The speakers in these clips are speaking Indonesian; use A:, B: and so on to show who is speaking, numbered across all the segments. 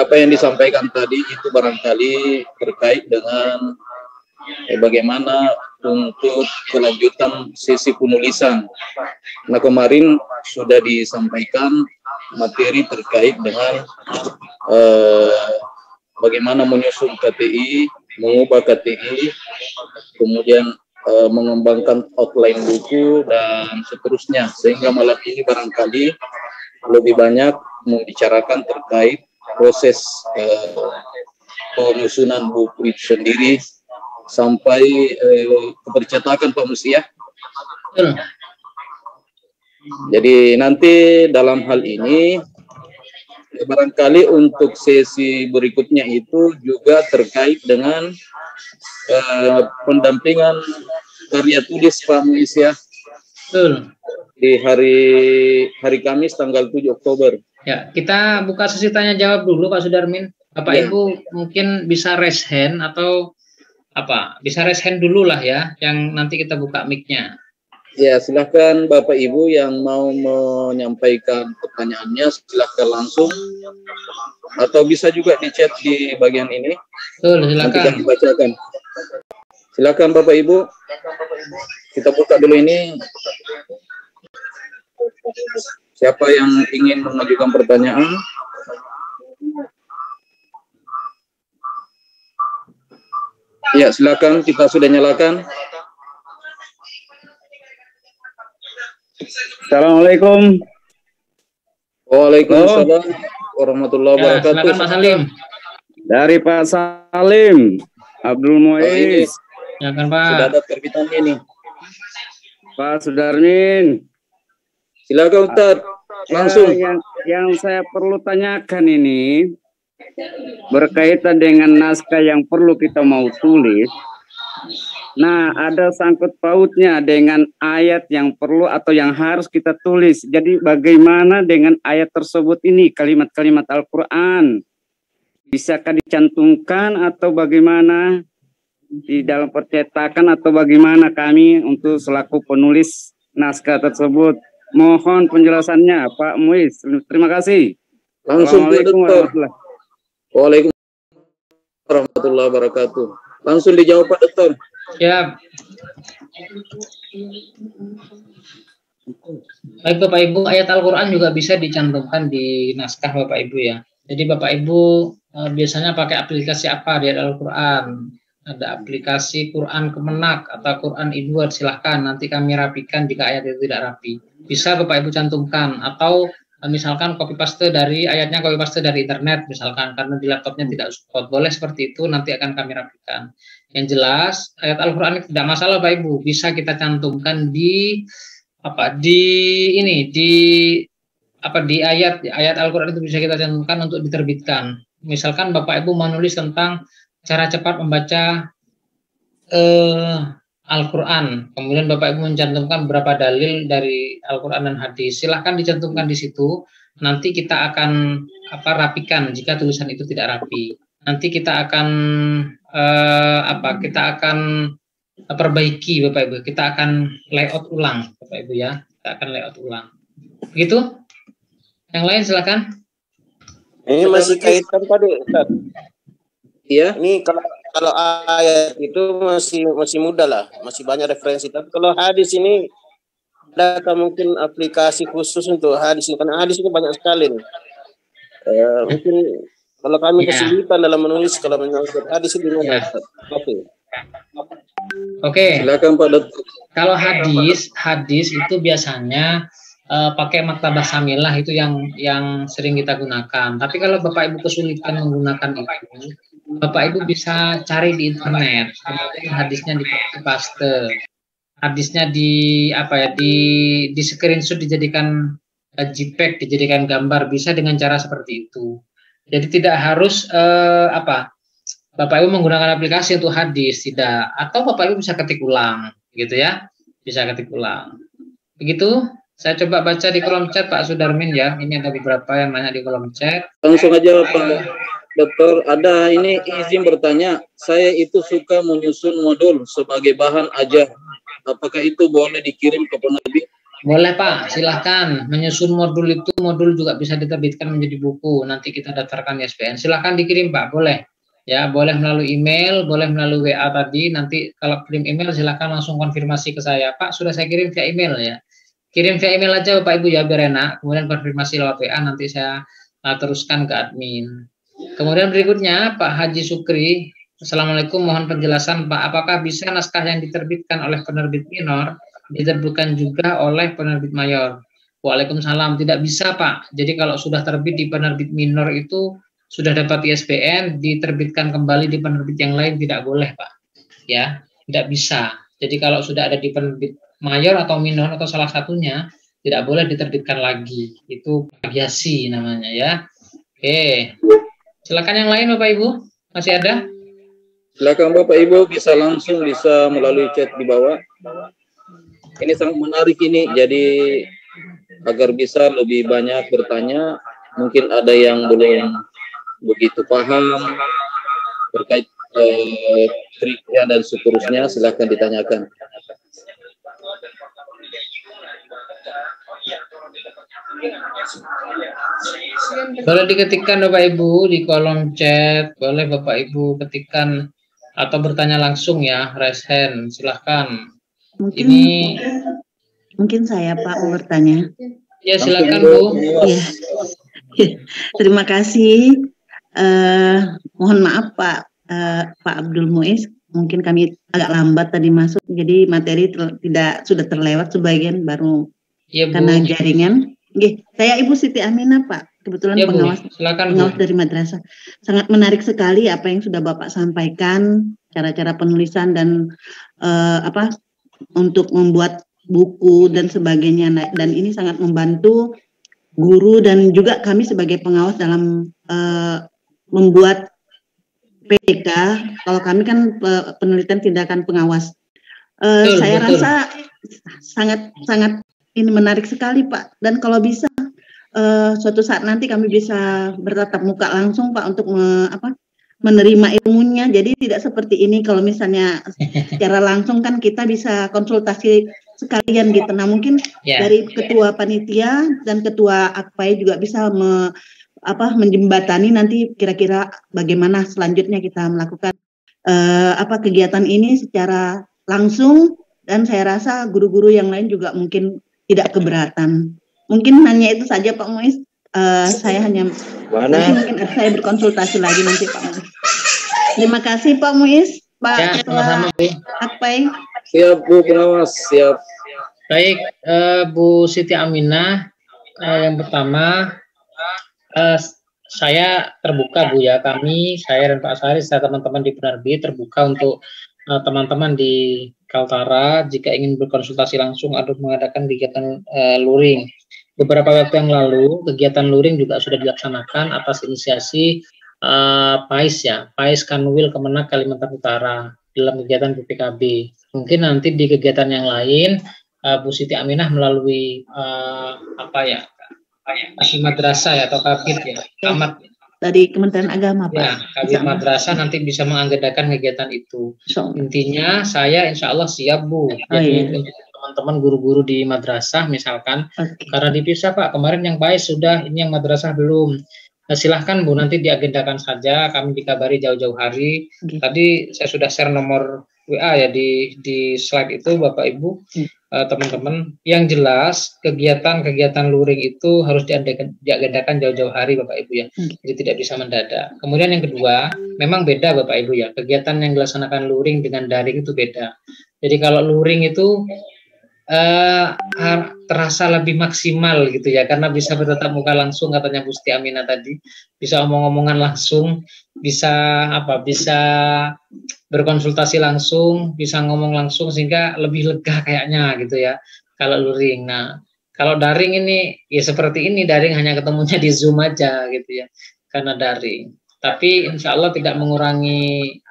A: apa yang disampaikan tadi itu barangkali terkait dengan bagaimana untuk kelanjutan sesi penulisan. Nah, kemarin sudah disampaikan materi terkait dengan bagaimana menyusun KTI, mengubah KTI, kemudian mengembangkan outline buku dan seterusnya, sehingga malam ini barangkali lebih banyak membicarakan terkait proses penyusunan buku itu sendiri sampai kepercetakan Pak Musi ya. Jadi nanti dalam hal ini barangkali untuk sesi berikutnya itu juga terkait dengan pendampingan karya tulis Pak Musi ya. Di hari Kamis tanggal 7 Oktober.
B: Ya, kita buka sesi tanya jawab dulu Pak Sudarmin. Bapak Ibu mungkin bisa raise hand atau bisa raise hand dulu lah ya, yang nanti kita buka mic-nya.
A: Ya, silahkan Bapak Ibu yang mau menyampaikan pertanyaannya, silahkan langsung. Atau bisa juga di chat di bagian ini.
B: Betul, silakan.
A: Nanti kami bacakan. Silakan Bapak Ibu. Kita buka dulu ini. Siapa yang ingin mengajukan pertanyaan? Ya, silakan, kita sudah nyalakan.
C: Assalamualaikum.
A: Waalaikumsalam warahmatullahi wabarakatuh.
B: Silakan Pak Salim.
C: Dari Pak Salim, Abdul Muiz.
B: Silakan Pak.
A: Sudah ada terbitannya nih.
C: Pak Sudarmin.
A: Silakan Ustaz. Langsung.
C: Yang saya perlu tanyakan ini berkaitan dengan naskah yang perlu kita mau tulis. Nah, ada sangkut pautnya dengan ayat yang perlu atau yang harus kita tulis. Jadi bagaimana dengan ayat tersebut ini, kalimat-kalimat Al-Quran? Bisakah dicantumkan atau bagaimana di dalam percetakan atau bagaimana kami untuk selaku penulis naskah tersebut? Mohon penjelasannya Pak Muiz. Terima kasih.
A: Langsung ke Dokter.
C: Waalaikumsalam
A: warahmatullahi wabarakatuh. Langsung dijawab Pak Dokter.
B: Ya. Baik Bapak Ibu, ayat Al-Quran juga bisa dicantumkan di naskah Bapak Ibu ya. Jadi Bapak Ibu biasanya pakai aplikasi apa di Al-Quran? Ada aplikasi Quran Kemenak atau Quran e-Word, silahkan nanti kami rapikan jika ayat itu tidak rapi. Bisa Bapak Ibu cantumkan, atau misalkan copy paste dari ayatnya, copy paste dari internet misalkan, karena di laptopnya tidak support, boleh seperti itu, nanti akan kami rapikan. Yang jelas ayat Al-Quran tidak masalah Bapak Ibu, bisa kita cantumkan di ayat Al-Quran itu bisa kita cantumkan untuk diterbitkan. Misalkan Bapak Ibu menulis tentang cara cepat membaca Al-Quran, kemudian Bapak Ibu mencantumkan beberapa dalil dari Al-Quran dan hadis, silahkan dicantumkan di situ. Nanti kita akan rapikan jika tulisan itu tidak rapi. Nanti kita akan perbaiki Bapak Ibu. Kita akan layout ulang Bapak Ibu ya. Kita akan layout ulang. Begitu? Yang lain silakan.
D: Ini masih kaitan tadi Ustaz.
A: Iya.
D: Ini kalau ayat itu masih mudah lah, masih banyak referensi. Tapi kalau hadis ini adakah mungkin aplikasi khusus untuk hadis? Karena hadis ini banyak sekali nih. Mungkin kalau kami kesulitan dalam menulis kalau menyangkut hadis ini gimana?
B: Oke.
A: Silakan Pak Dokter.
B: Kalau hadis itu biasanya pakai maktabah samilah, itu yang sering kita gunakan. Tapi kalau Bapak Ibu kesulitan menggunakan itu, Bapak Ibu bisa cari di internet, kemudian hadisnya di paste, hadisnya di screenshot, dijadikan JPEG, dijadikan gambar, bisa dengan cara seperti itu. Jadi tidak harus Bapak Ibu menggunakan aplikasi untuk hadis, tidak. Atau Bapak Ibu bisa ketik ulang, gitu ya, bisa ketik ulang. Begitu. Saya coba baca di kolom chat Pak Sudarmin ya. Ini ada beberapa yang nanya di kolom chat.
A: Langsung aja Pak Dokter, ada ini izin bertanya. Saya itu suka menyusun modul sebagai bahan ajar. Apakah itu boleh dikirim ke penerbit?
B: Boleh Pak, silahkan menyusun modul itu, modul juga bisa diterbitkan menjadi buku. Nanti kita daftarkan di SPN. Silahkan dikirim Pak, boleh. Ya, boleh melalui email, boleh melalui WA tadi. Nanti kalau kirim email silahkan langsung konfirmasi ke saya. Pak, sudah saya kirim via email ya. Kirim via email aja Bapak Ibu ya, biar enak. Kemudian konfirmasi lewat WA, nanti saya teruskan ke admin. Kemudian berikutnya Pak Haji Sukri. Assalamualaikum, mohon penjelasan Pak, apakah bisa naskah yang diterbitkan oleh penerbit minor diterbitkan juga oleh penerbit mayor? Waalaikumsalam, tidak bisa Pak. Jadi kalau sudah terbit di penerbit minor itu sudah dapat ISBN, diterbitkan kembali di penerbit yang lain tidak boleh Pak. Ya, tidak bisa. Jadi kalau sudah ada di penerbit mayor atau minor atau salah satunya, tidak boleh diterbitkan lagi. Itu plagiasi namanya ya. Oke. Silakan yang lain Bapak Ibu. Masih ada?
A: Silakan Bapak Ibu, bisa melalui chat di bawah. Ini sangat menarik ini, jadi agar bisa lebih banyak bertanya, mungkin ada yang belum begitu paham terkait triknya dan seterusnya, silahkan ditanyakan.
B: Boleh diketikkan Bapak Ibu di kolom chat, boleh Bapak Ibu ketikkan atau bertanya langsung ya, raise hand, silahkan.
E: Mungkin saya Pak mau bertanya.
B: Ya silakan Bu.
E: Ya. Terima kasih. Mohon maaf Pak Abdul Muiz, mungkin kami agak lambat tadi masuk, jadi materi sudah terlewat sebagian baru ya, karena jaringan. Saya Ibu Siti Aminah Pak, kebetulan ya, pengawas dari madrasah. Sangat menarik sekali apa yang sudah Bapak sampaikan, cara-cara penulisan dan untuk membuat buku dan sebagainya, dan ini sangat membantu guru dan juga kami sebagai pengawas dalam membuat PDK. Kalau kami kan penelitian tindakan pengawas. Saya rasa sangat ini menarik sekali Pak, dan kalau bisa suatu saat nanti kami bisa bertatap muka langsung Pak untuk menerima ilmunya. Jadi tidak seperti ini, kalau misalnya secara langsung kan kita bisa konsultasi sekalian gitu. Nah mungkin dari ketua panitia dan ketua AKPAI juga bisa menjembatani nanti kira-kira bagaimana selanjutnya kita melakukan kegiatan ini secara langsung, dan saya rasa guru-guru yang lain juga mungkin tidak keberatan. Mungkin hanya itu saja Pak Muiz. Saya hanya mungkin saya berkonsultasi lagi nanti Pak Muiz. Terima kasih Pak Muiz, Pak Ketua AKPAI.
A: Siap Bu pengawas, siap.
B: Baik, Bu Siti Aminah, yang pertama saya terbuka Bu ya, saya dan Pak Sari serta teman-teman di penerbit terbuka untuk teman-teman di Kaltara jika ingin berkonsultasi langsung atau mengadakan kegiatan luring. Beberapa waktu yang lalu kegiatan luring juga sudah dilaksanakan atas inisiasi PAIS ya, PAIS Kanwil Kemenak Kalimantan Utara dalam kegiatan PPKB. Mungkin nanti di kegiatan yang lain Bu Siti Aminah melalui Kasih Madrasah ya, atau Kabit ya, Kamat
E: dari Kementerian Agama Pak.
B: Ya, Kabit Madrasah nanti bisa mengagendakan kegiatan itu. Intinya saya insya Allah siap Bu. Jadi teman-teman guru-guru di madrasah misalkan, karena dipisah Pak, kemarin yang PAIS sudah, ini yang madrasah belum. Nah, silahkan Bu, nanti diagendakan saja, kami dikabari jauh-jauh hari. Tadi saya sudah share nomor WA ya di slide itu Bapak Ibu, teman-teman. Yang jelas kegiatan luring itu harus diagendakan jauh-jauh hari Bapak Ibu ya, jadi tidak bisa mendadak. Kemudian yang kedua, memang beda Bapak Ibu ya, kegiatan yang dilaksanakan luring dengan daring itu beda. Jadi kalau luring itu terasa lebih maksimal gitu ya, karena bisa bertatap muka langsung, katanya Bu Siti Aminah tadi, bisa omong-omongan langsung, bisa berkonsultasi langsung, bisa ngomong langsung, sehingga lebih lega kayaknya gitu ya kalau luring. Nah kalau daring ini ya seperti ini, daring hanya ketemunya di Zoom aja gitu ya, karena daring. Tapi insya Allah tidak mengurangi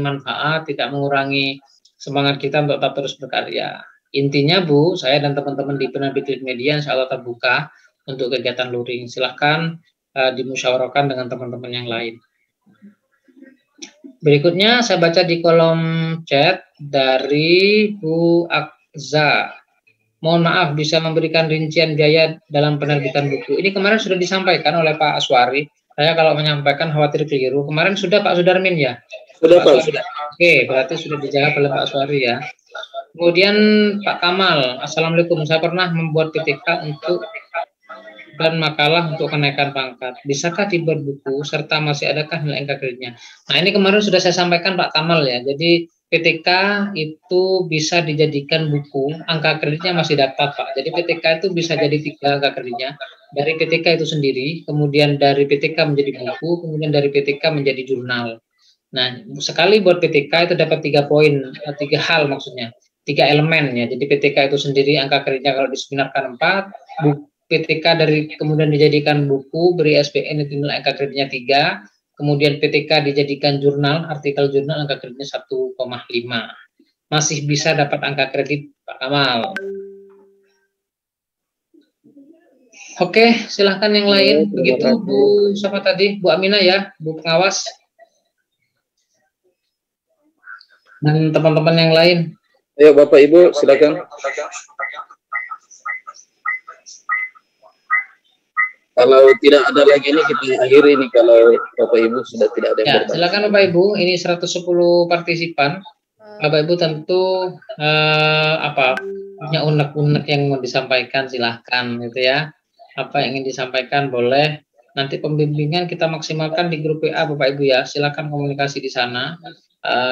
B: manfaat, tidak mengurangi semangat kita untuk tetap terus berkarya. Intinya Bu, saya dan teman-teman di penerbit media insya Allah terbuka untuk kegiatan luring. Silahkan dimusyawarahkan dengan teman-teman yang lain. Berikutnya saya baca di kolom chat dari Bu Akza. mohon maaf bisa memberikan rincian biaya dalam penerbitan buku. Ini kemarin sudah disampaikan oleh Pak Aswari. Saya kalau menyampaikan khawatir keliru. Kemarin sudah Pak Sudarmin ya?
A: Sudah Pak,
B: Sudah. Oke, berarti sudah dijawab oleh Pak Aswari ya. Kemudian Pak Kamal, Assalamualaikum. Saya pernah membuat PTK untuk dan makalah untuk kenaikan pangkat. Bisakah dibuat buku serta masih adakah nilai angka kreditnya? Nah, ini kemarin sudah saya sampaikan Pak Kamal ya. Jadi PTK itu bisa dijadikan buku, angka kreditnya masih dapat Pak. Jadi PTK itu bisa jadi 3 angka kreditnya. Dari PTK itu sendiri, kemudian dari PTK menjadi buku, kemudian dari PTK menjadi jurnal. Nah, sekali buat PTK itu dapat 3 poin, 3 hal maksudnya. 3 elemen ya. Jadi PTK itu sendiri angka kreditnya kalau diseminarkan 4, PTK dari kemudian dijadikan buku, beri SPN itu nilai angka kreditnya 3, kemudian PTK dijadikan jurnal, artikel jurnal angka kreditnya 1,5. Masih bisa dapat angka kredit Pak Kamal. Oke, silahkan yang lain. Begitu Bu, siapa tadi? Bu Aminah ya, Bu pengawas. Dan teman-teman yang lain.
A: Ayo Bapak Ibu, silakan. Kalau tidak ada lagi ini kita akhiri ini kalau Bapak Ibu sudah tidak ada yang bertanya.
B: Silakan Bapak Ibu, ini 110 partisipan. Bapak Ibu tentu punya unek-unek yang mau disampaikan, silahkan gitu ya. Apa yang ingin disampaikan boleh. Nanti pembimbingan kita maksimalkan di grup WA Bapak Ibu ya. Silakan komunikasi di sana.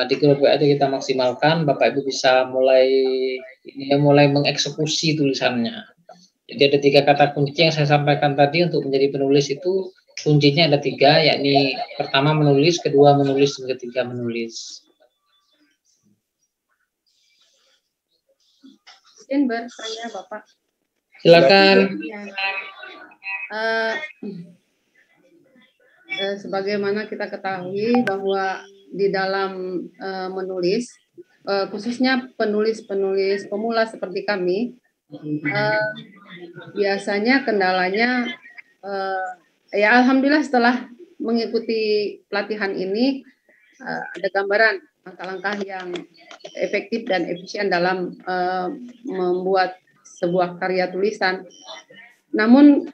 B: Di grup WA itu kita maksimalkan. Bapak Ibu bisa mulai mengeksekusi tulisannya. Jadi ada 3 kata kunci yang saya sampaikan tadi untuk menjadi penulis itu kuncinya ada 3, yakni pertama menulis, kedua menulis, dan ketiga menulis.
F: Izin bertanya Bapak.
B: Silakan.
F: Sebagaimana kita ketahui bahwa di dalam menulis, khususnya penulis-penulis pemula seperti kami, biasanya kendalanya ya alhamdulillah setelah mengikuti pelatihan ini ada gambaran langkah-langkah yang efektif dan efisien dalam membuat sebuah karya tulisan. Namun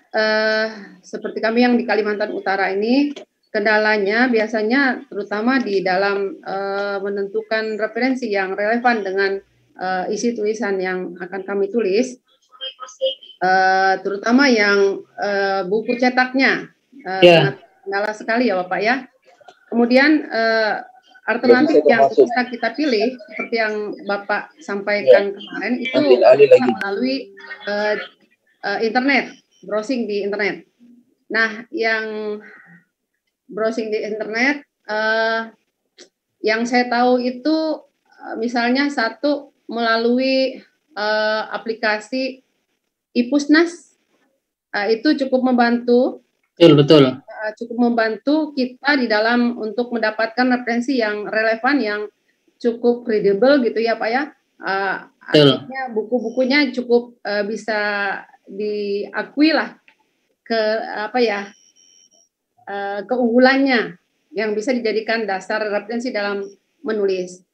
F: seperti kami yang di Kalimantan Utara ini kendalanya biasanya terutama di dalam menentukan referensi yang relevan dengan isi tulisan yang akan kami tulis, terutama yang buku cetaknya sangat kendala sekali ya Bapak ya. Kemudian alternatif yang bisa kita pilih seperti yang Bapak sampaikan kemarin itu melalui internet, browsing di internet. Nah, yang browsing di internet yang saya tahu itu misalnya satu melalui aplikasi Ipusnas, itu cukup membantu.
B: Betul.
F: Cukup membantu kita di dalam untuk mendapatkan referensi yang relevan, yang cukup kredibel gitu ya Pak ya. Artinya buku-bukunya cukup bisa diakui lah keunggulannya yang bisa dijadikan dasar referensi dalam menulis.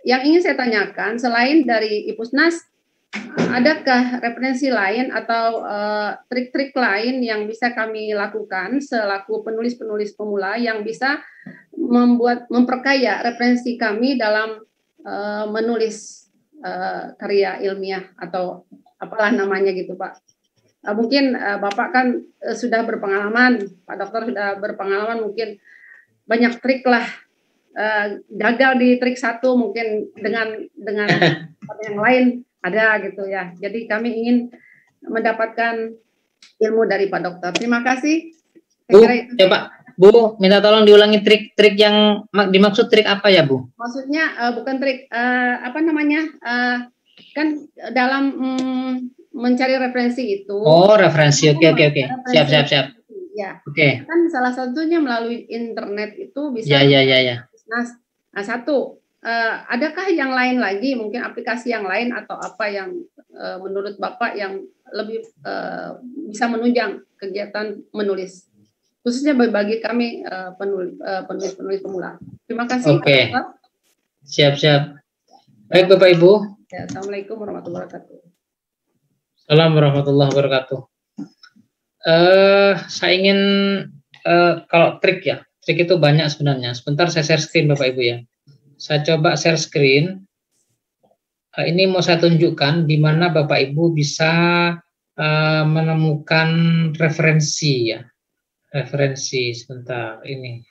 F: Yang ingin saya tanyakan, selain dari Ipusnas, adakah referensi lain atau trik-trik lain yang bisa kami lakukan selaku penulis-penulis pemula yang bisa memperkaya referensi kami dalam menulis karya ilmiah atau apalah namanya gitu Pak. Mungkin Bapak kan sudah berpengalaman, Pak Dokter sudah berpengalaman, mungkin banyak trik lah. Gagal di trik 1 mungkin dengan yang lain ada gitu ya. Jadi kami ingin mendapatkan ilmu dari Pak Dokter. Terima kasih.
B: Coba Bu, minta tolong diulangi trik-trik yang dimaksud. Trik apa ya Bu?
F: Maksudnya bukan trik kan dalam mencari referensi itu.
B: Oh, referensi. Oke. Siap.
F: Ya.
B: Oke.
F: Kan salah satunya melalui internet itu bisa.
B: Ya.
F: Nah, satu, adakah yang lain lagi, mungkin aplikasi yang lain atau apa yang menurut Bapak yang lebih bisa menunjang kegiatan menulis, khususnya bagi kami penulis pemula. Terima kasih.
B: Oke. Siap. Baik Bapak Ibu.
F: Ya, Assalamualaikum warahmatullahi wabarakatuh.
B: Assalamualaikum warahmatullahi wabarakatuh. Saya ingin kalau trik ya, trik itu banyak sebenarnya. Sebentar saya share screen Bapak Ibu ya. Saya coba share screen. Ini mau saya tunjukkan di mana Bapak Ibu bisa menemukan referensi ya. Referensi sebentar ini.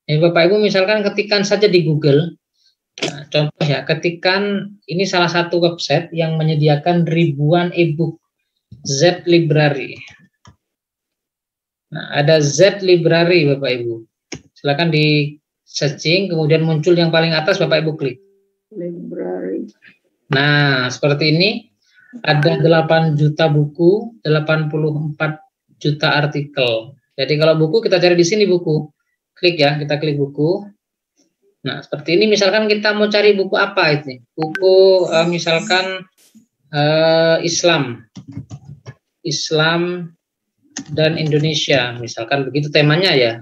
B: Ya, Bapak Ibu misalkan ketikkan saja di Google. Nah, contoh ya, ketikan ini salah satu website yang menyediakan ribuan e-book Z Library. Nah, ada Z Library Bapak Ibu. Silakan di searching, kemudian muncul yang paling atas Bapak Ibu klik.
F: Library.
B: Nah, seperti ini. Ada 8 juta buku, 84 juta artikel. Jadi kalau buku kita cari di sini buku. Klik ya, kita klik buku. Nah, seperti ini misalkan kita mau cari buku apa itu? Buku misalkan Islam dan Indonesia, misalkan begitu temanya ya.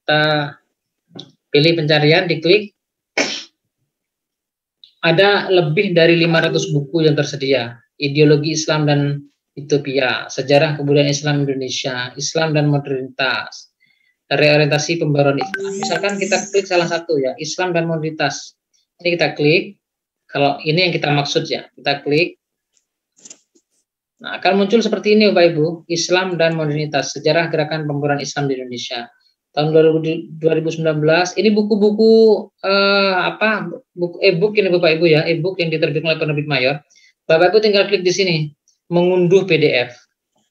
B: Kita pilih pencarian, diklik. Ada lebih dari 500 buku yang tersedia. Ideologi Islam dan Utopia, sejarah kebudayaan Islam Indonesia, Islam dan modernitas, reorientasi pembaruan Islam. Misalkan kita klik salah satu ya, Islam dan modernitas. Ini kita klik. Kalau ini yang kita maksud ya, kita klik. Nah, akan muncul seperti ini Bapak Ibu, Islam dan modernitas, sejarah gerakan pembaruan Islam di Indonesia. Tahun 2019, ini buku-buku buku e-book ini Bapak Ibu ya, e-book yang diterbitkan oleh penerbit mayor. Bapak Ibu tinggal klik di sini, mengunduh PDF.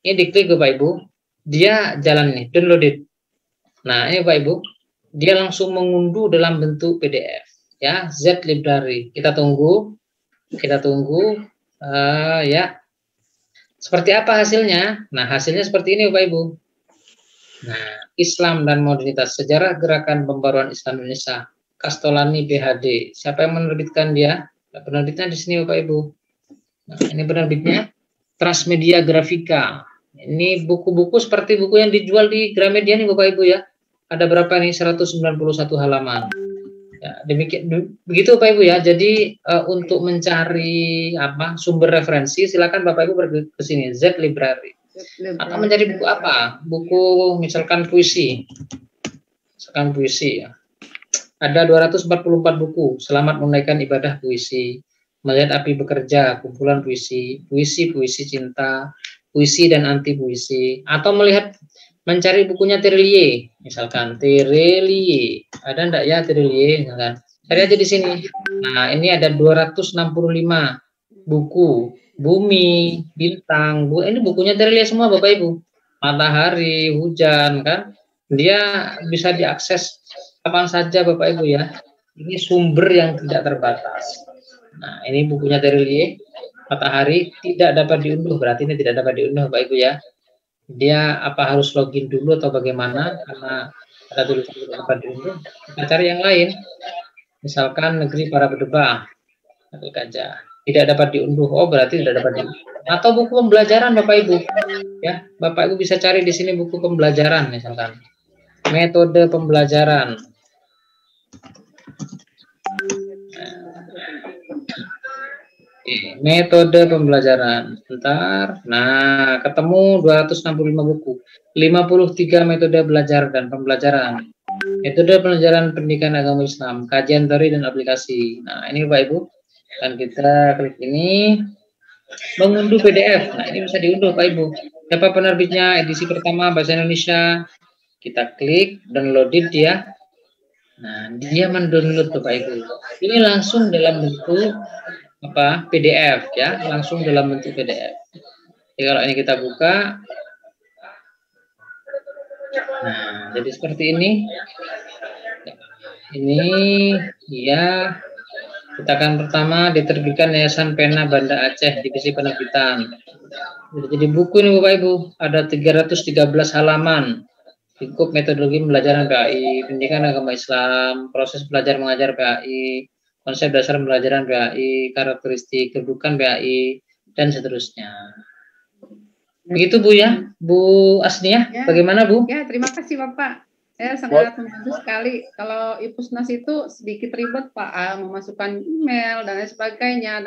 B: Ini diklik Bapak Ibu, dia jalan nih, download it. Nah, ini Bapak Ibu, dia langsung mengunduh dalam bentuk PDF ya, Z Library. Kita tunggu ya. Seperti apa hasilnya? Nah, hasilnya seperti ini Bapak Ibu. Nah, Islam dan modernitas, sejarah gerakan pembaruan Islam Indonesia, Kastolani PhD. Siapa yang menerbitkan dia? Penerbitnya di sini Bapak Ibu. Nah, ini penerbitnya Transmedia Grafika. Ini buku-buku seperti buku yang dijual di Gramedia nih Bapak Ibu ya. Ada berapa nih? 191 halaman. Ya, demikian begitu Bapak Ibu ya. Jadi untuk mencari sumber referensi, silakan Bapak Ibu pergi ke sini Z Library. Atau mencari buku apa? Buku misalkan puisi. Misalkan puisi ya. Ada 244 buku. Selamat menunaikan ibadah puisi. Melihat api bekerja, kumpulan puisi, puisi cinta, puisi dan anti puisi. Atau mencari bukunya Tirelier, misalkan Tirelier. Ada enggak ya Tirelier misalkan. Cari aja di sini. Nah, ini ada 265 buku. Bumi, bintang, ini bukunya Tirelier semua Bapak Ibu. Matahari, hujan kan. Dia bisa diakses kapan saja Bapak Ibu ya. Ini sumber yang tidak terbatas. Nah, ini bukunya Tirelier. Matahari tidak dapat diunduh, berarti ini tidak dapat diunduh Bapak Ibu ya. Dia harus login dulu atau bagaimana, karena ada tulisan tidak dapat diunduh. Kita cari yang lain. Misalkan Negeri Para Berdebah. Klik aja. Tidak dapat diunduh. Oh, berarti tidak dapat diunduh. Atau buku pembelajaran Bapak Ibu. Ya, Bapak Ibu bisa cari di sini buku pembelajaran misalkan. Metode pembelajaran. Metode pembelajaran. Sebentar. Nah, ketemu 265 buku. 53 metode belajar dan pembelajaran. Metode pelajaran pendidikan agama Islam, kajian teori dan aplikasi. Nah, ini Bapak Ibu. Dan kita klik ini, mengunduh PDF. Nah, ini bisa diunduh Pak Ibu. Siapa penerbitnya? Edisi pertama bahasa Indonesia. Kita klik, download dia. Nah, dia mendownload Bapak Ibu. Ini langsung dalam bentuk PDF ya, langsung dalam bentuk PDF. Jadi kalau ini kita buka. Nah, jadi seperti ini. Ini ya. Cetakan pertama diterbitkan Yayasan Pena Banda Aceh, Divisi Penerbitan. Jadi buku ini Bapak Ibu, ada 313 halaman. Lingkup metodologi pembelajaran PAI, pendidikan agama Islam, proses belajar mengajar PAI, konsep dasar pembelajaran PAI, karakteristik kedudukan PAI, dan seterusnya. Begitu Bu ya, Bu Asniah, ya. Bagaimana Bu?
F: Ya, terima kasih Bapak. Sangat membantu sekali. Kalau Ipusnas itu sedikit ribet Pak, memasukkan email dan lain sebagainya.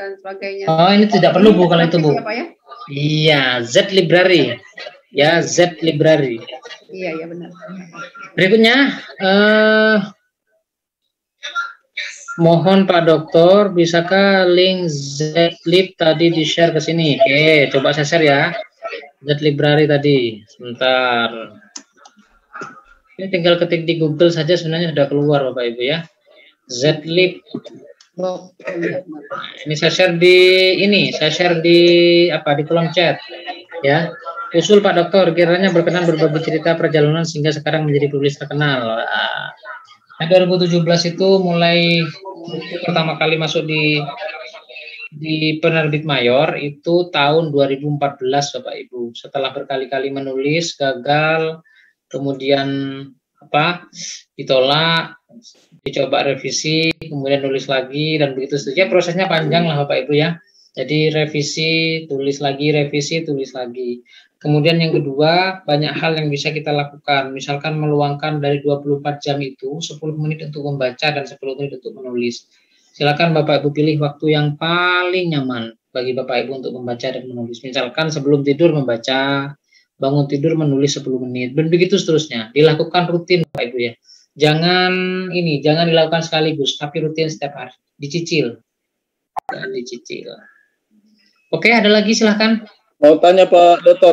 B: Oh, ini tidak perlu Bu kalau itu Bu.
F: Ya, Pak, ya?
B: Iya, Z Library. Ya, Z Library.
F: Iya benar.
B: Berikutnya, mohon Pak Dokter, bisakah link Zlib tadi di-share ke sini? Oke, coba saya share ya. Z Library tadi. Sebentar. Ini tinggal ketik di Google saja sebenarnya sudah keluar Bapak Ibu ya. Zlib. Ini saya share di di kolom chat ya. Usul Pak Dokter, kiranya berkenan berbagi cerita perjalanan sehingga sekarang menjadi penulis terkenal. 2017 itu mulai pertama kali masuk di penerbit mayor itu tahun 2014 Bapak Ibu. Setelah berkali-kali menulis gagal, kemudian ditolak, dicoba revisi, kemudian nulis lagi dan begitu saja. Prosesnya panjang lah Bapak Ibu ya. Jadi revisi, tulis lagi, revisi, tulis lagi. Kemudian yang kedua, banyak hal yang bisa kita lakukan. Misalkan meluangkan dari 24 jam itu 10 menit untuk membaca dan 10 menit untuk menulis. Silakan Bapak Ibu pilih waktu yang paling nyaman bagi Bapak Ibu untuk membaca dan menulis. Misalkan sebelum tidur membaca, bangun tidur menulis 10 menit, dan begitu seterusnya. Dilakukan rutin Bapak Ibu ya. Jangan dilakukan sekaligus, tapi rutin setiap hari. Dicicil. Dan dicicil. Oke, ada lagi silahkan.
A: Mau tanya Pak Dokter.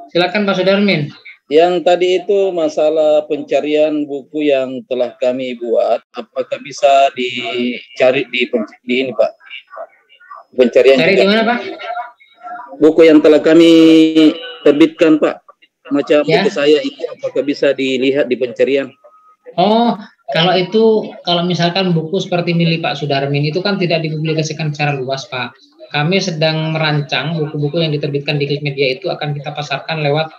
B: Silakan Pak Sudarmin.
A: Yang tadi itu masalah pencarian buku yang telah kami buat, apakah bisa dicari di ini Pak? Pencarian
B: cari di mana Pak?
A: Buku yang telah kami terbitkan Pak, macam
B: ya?
A: Buku saya itu apakah bisa dilihat di pencarian?
B: Oh, kalau misalkan buku seperti milik Pak Sudarmin itu kan tidak dipublikasikan secara luas Pak. Kami sedang merancang buku-buku yang diterbitkan di Klik Media itu akan kita pasarkan lewat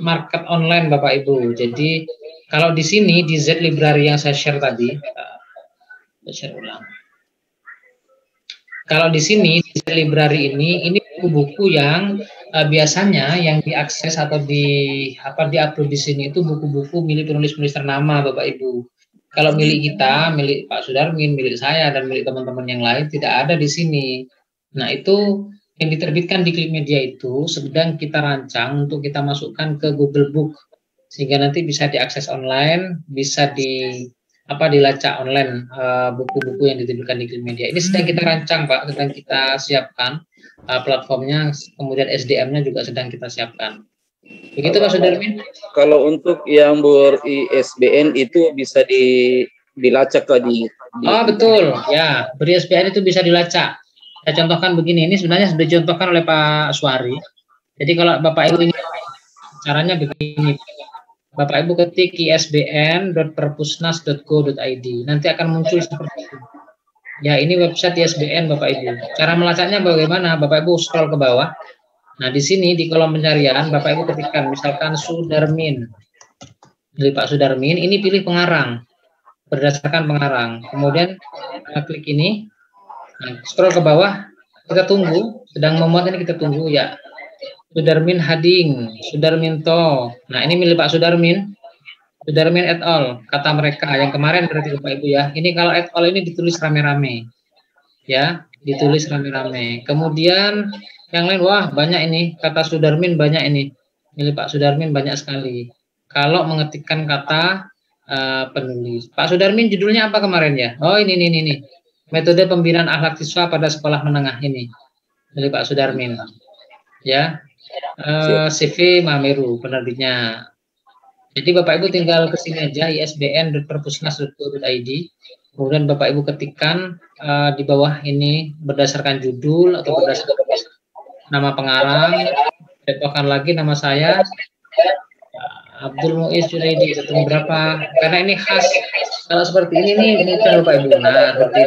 B: market online Bapak Ibu. Jadi kalau di sini di Z Library yang saya share tadi, saya share ulang. Kalau di sini di Z Library ini buku-buku yang biasanya yang diakses atau diupload di sini itu buku-buku milik penulis-penulis ternama Bapak Ibu. Kalau milik kita, milik Pak Sudarmin, milik saya dan milik teman-teman yang lain tidak ada di sini. Nah, itu yang diterbitkan di Klik Media itu sedang kita rancang untuk kita masukkan ke Google Book sehingga nanti bisa diakses online, bisa dilacak online buku-buku yang diterbitkan di Klik Media. Ini sedang kita rancang Pak, sedang kita siapkan platformnya, kemudian SDM-nya juga sedang kita siapkan. Begitu Pak Sudarmin?
A: Kalau untuk yang ber-ISBN itu bisa dilacak tadi.
B: Oh betul, ya ber-ISBN itu bisa dilacak. Saya contohkan begini, ini sebenarnya sudah dicontohkan oleh Pak Suari. Jadi kalau Bapak Ibu ingin, caranya begini. Bapak Ibu ketik isbn.perpusnas.go.id, nanti akan muncul seperti itu. Ya ini website ISBN Bapak Ibu. Cara melacaknya bagaimana? Bapak Ibu scroll ke bawah. Nah di sini di kolom pencarian Bapak Ibu ketikkan misalkan Sudarmin. Jadi Pak Sudarmin, ini pilih pengarang berdasarkan pengarang. Kemudian klik ini, nah, scroll ke bawah, kita tunggu. Sedang memuat ini kita tunggu ya. Sudarmin Hading, Sudarminto. Nah ini milik Pak Sudarmin. Sudarmin et al. Kata mereka yang kemarin berarti Bapak Ibu ya. Ini kalau et al ini ditulis rame-rame, ya, ditulis rame-rame. Kemudian yang lain, wah banyak ini, kata Sudarmin banyak ini, milik Pak Sudarmin banyak sekali. Kalau mengetikkan kata penulis, Pak Sudarmin judulnya apa kemarin ya? Oh ini, metode pembinaan akhlak siswa pada sekolah menengah ini, milik Pak Sudarmin, ya. CV Mameru penerbitnya. Jadi Bapak Ibu tinggal ke sini aja isbn.perpusnas.go.id. Kemudian Bapak Ibu ketikkan di bawah ini berdasarkan judul atau berdasarkan nama pengarang, contohkan lagi nama saya Abdul Muiz Junaidi, ketemu berapa, karena ini khas. Kalau seperti ini nih, ini kan Bapak Ibu. Nah, seperti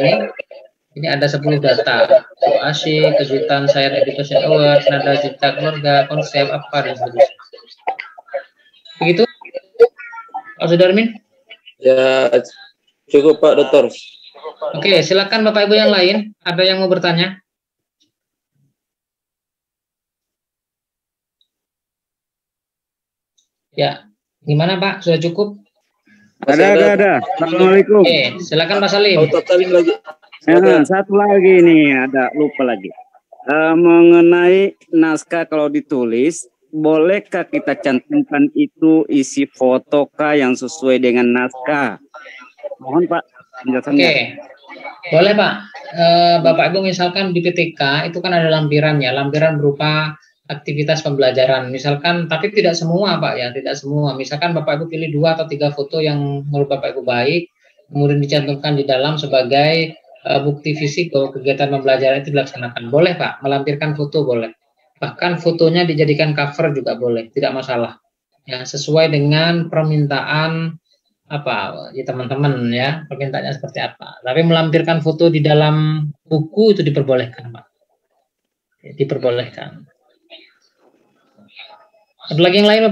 B: ini ada 10 data. So, asyik, kejutan saya Education Award, nada cipta keluarga, konsep apa dan sebagainya. Begitu, Pak Sudarmin?
A: Ya, cukup Pak Dokter.
B: Oke, silakan Bapak Ibu yang lain. Ada yang mau bertanya? Ya, Gimana Pak? Sudah cukup?
C: Ada. Assalamualaikum.
B: Silakan Pak Salim.
A: Salim lagi.
C: Satu lagi nih, ada lupa lagi. Mengenai naskah kalau ditulis, bolehkah kita cantumkan itu isi fotokah yang sesuai dengan naskah? Mohon Pak penjelasannya.
B: Boleh Pak. Bapak Ibu misalkan di PTK itu kan ada lampiran ya, lampiran berupa aktivitas pembelajaran. Misalkan, tapi tidak semua Pak ya, tidak semua. Misalkan Bapak Ibu pilih 2 atau 3 foto yang menurut Bapak Ibu baik, kemudian dicantumkan di dalam sebagai bukti fisik bahwa kegiatan pembelajaran itu dilaksanakan. Boleh Pak, melampirkan foto boleh. Bahkan fotonya dijadikan cover juga boleh, tidak masalah. Ya, sesuai dengan permintaan ya teman-teman ya, permintaannya seperti apa. Tapi melampirkan foto di dalam buku itu diperbolehkan Pak. Diperbolehkan. Ada lagi yang lain Bapak?